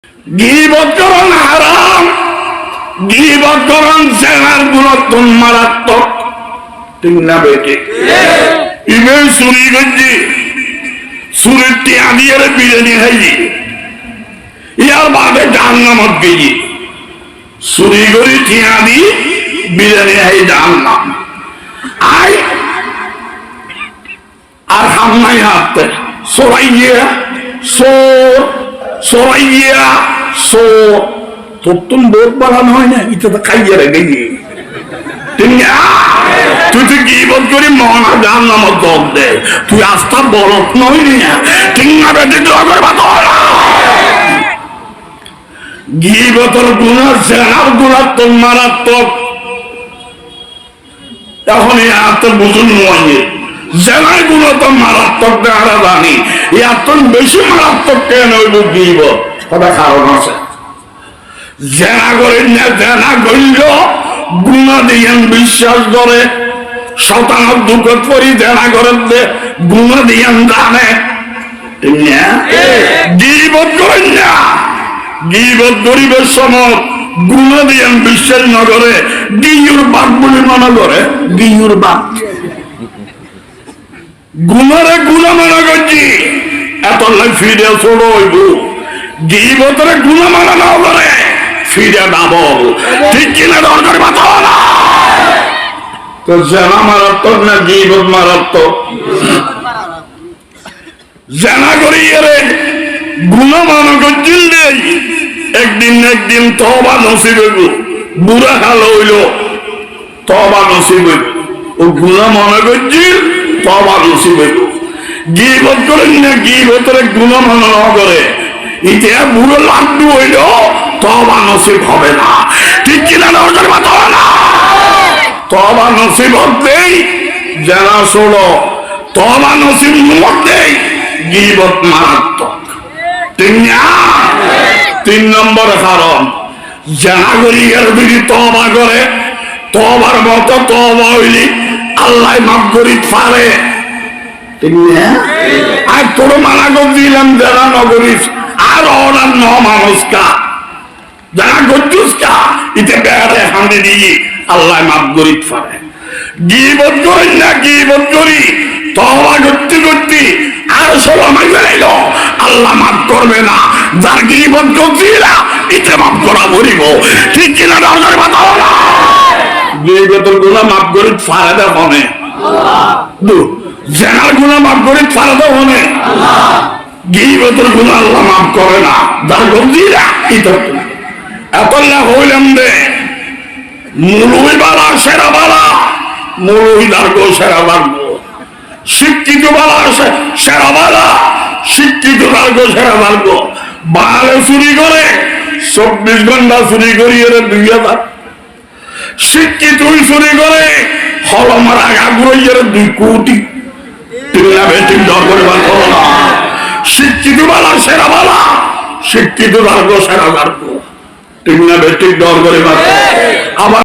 গীবত করন হারাম, গীবত করন জেনার গুণাত্মক মারাত্মক, ঠিক না বেটি? ইবে চুরি করছি, চুরির টিয়া দিয়ে বিরিয়ানি খাইছি, ইয়ার বাদে জাহান্নামত গেছি। চুরি করি টিয়া দি বিরিয়ানি খাই জাহান্নাম। আই আর হামনাই হাতে সরাইয়া সোর, সরাইয়া সোর। তোর তুমি বোধ বাড়ানো হয় না, এটা তো খাইয়ে রেখে গিয়ে তুই তুই গীবত করি মহা জাহান্নামত দর দে। তুই আস্থা বলত নই না, ঠিক না বেটি? দোয়া করবা তো গীবতের গুনাহ জেনার গুণাত্মক মারাত্মক। এখন এই হাতে বুঝুন নয়, জেনার গুণাত্মক মারাত্মক দেখা জানি, এত বেশি মারাত্মক কেন হইব গীবত? কথা কারণ আছে। জেনা করেন না, জেনা করল গুণা দিয়েন বিশ্বাস করে, শতানত দুঃখত পরি জেনা করেন গুণা দিয়েন জানে, গীবত করেন না। গীবত গরিবের সময় গুণা দিয়েন বিশ্বাস নগরে, গিয়ুর বাপ বলে মনে করে, গিয়ুর বাপ গুণারে গুণা মনে করছি। এত ফিরে ছোড় হইব, গীবতরে গুণা মানা না করে ফিরে ডাবল, ঠিক কিনা? দরকার পাতা না তো জেনা মারাত্মক না গীবত মারাত্মক? জেনা করি এরে গুণা মানা করছিল নেই, একদিন একদিন তওবা নসিব হইব। বুড়া হাল হইল তওবা নসিব হইব। ও গুণা মনে করছিল তওবা নসিব হইব। গীবত করেন না, গীবতরে গুণা মানা না করে ইতিহাস বুড়ো লাড্ডু হইল তওবা নসিব হবে না, ঠিক কিনা? দরকার পাতা না তওবা নসিব হতেই জেনা ছোড়ো, তওবা নসিব হতেই গীবত মারাত্মক, ঠিক না? 3 নম্বর কারণ, জেনা করি এর যদি তওবা করে, তওবার মতো তওবা হইলি আল্লাহ মাফ করি পারে, ঠিক না? আর তোর মানা করে দিলাম জেনা নগরিস, আর ওরা ন মানুষ কা যারা গজ্জুস কা ইতে বেড়ে হাঁড়ি দিয়ে আল্লাহ মাফ করি পারে। গীবত করেন না, গীবত করি তওবা করতে করতে আর সব আমায় বেড়াইল, আল্লাহ মাফ করবে না। যার গীবত করছিলা ইতে মাফ করা বলিব, ঠিক কিনা? দরকার পাতা না গীবতের গুনাহ মাফ করি পারে দে মনে, জেনার গুনাহ মাফ করি পারে দে মনে, গীবতের গুনাহ আল্লাহ মাফ করে না। যার করছিলা ইতে এত হইলাম দে মুলুই বালা সেরা বালা, মুলুই দার্গো সেরা দার্গো, শিক্ষিত বালা সেরা বালা, শিক্ষিত দার্গো সেরা দার্গো। বালে চুরি করে 24 ঘন্টা চুরি করি এর 2000, শিক্ষিত চুরি করে হলমার আগ্রহী এর 2 কোটি, ঠিক দরকার না? শিক্ষিত বালা সেরা বালা, শিক্ষিত দার্গো সেরা দার্গো, ঠিক না? বেঠিক দর করে আবার